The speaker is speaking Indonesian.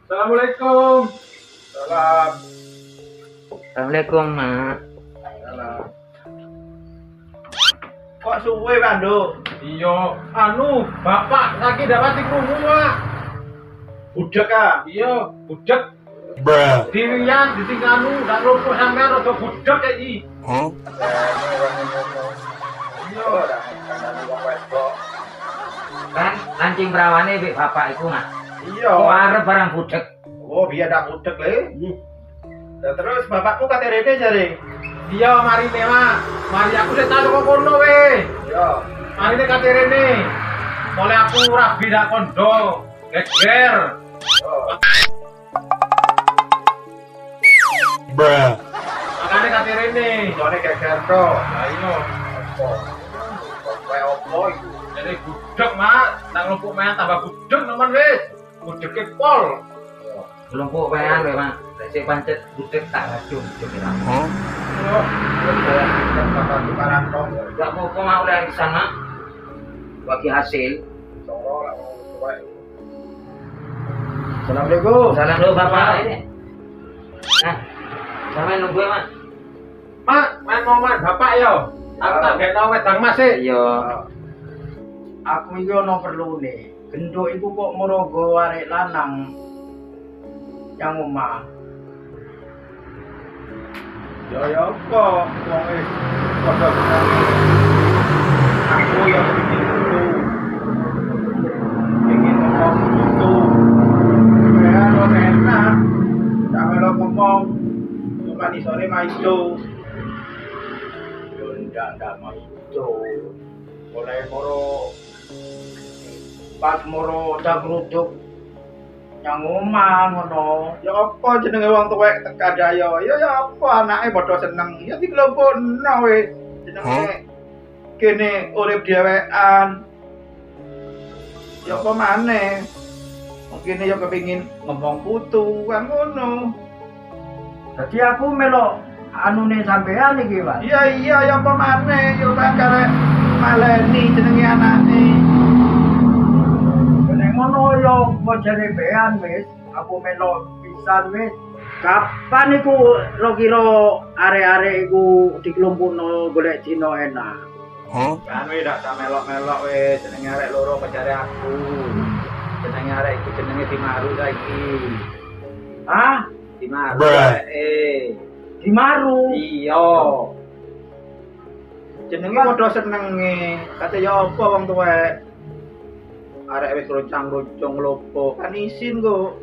Assalamualaikum. Salam. Assalamualaikum, Mak. Salam. Kok suwe, Pandu? Iya, bapak lagi dapat krungu, Mak. Budek ah? Iya, budek. Bruh. Dirian ditinggalu ndak lumpuh sampean rada budek kayak iki. Huh? Iya, Kan lancing perawane mbek bapak iku, Mak. iya. Kok arep barang budek. Oh, biar ndak budek le. Nah, terus bapakku kate rene jare. Iya, mari ne, Mak. Mari aku sik tak kok kono we. Iya. Mari ne kate rene. Oleh aku rabi dak kondo. Geger. Bruh. Makane kate rene. Sone geger to. Lah iya. Kayak opo iku? Jadi budek, Mak. Tak lumpuk main tambah budek nemen wis. Budeke pol. Lumpuk waean we, Mak. Sik pancet budek tak racun jemira. Huh? Enggak mau kok mau dari sana. Bagi hasil. Assalamualaikum. Salam dulu bapak ini. Nah, sampe nunggu Mak. Mak, main mau main bapak yo. Aku tak gekno wedang Mas e. Iya. Aku iki ono perlune. Genduk iku kok merogo arek lanang yang omah. Ya apa wong wis padha benane. Aku yang bikin itu. Ingin ngomong itu. Ya lo enak. Tak melo ngomong. Cuma di sore maido. Yo ndak maido. Mulai moro Pas moro dagruduk yang omah ngono. ya apa jenenge wong tuwek tekan daya. Ya apa anake padha seneng. Ya dikelompokno wis. Jenenge kene urip dhewean. Ya apa maneh? Mungkin ya kepengin ngomong putu kan ngono. Dadi aku melok anune sampean iki, Pak. Iya ya apa maneh? Yo kan karek maleni jenenge anake. Nek ngono yo bojone bean wis, aku melok pisan wis. Kapan iku lo kira arek-arek iku dikelompokno golek dino enak? Huh? Kan wis dak melok-melok wis jenenge arek loro pacare aku. Jenenge arek iku jenenge Dimaru saiki. Hah? Dimaru. Bruh. Dimaru. Iya. Jenenge padha senenge. Kate ya apa wong tuwek. Arek wis roncang-roncong lopo kan isin kok.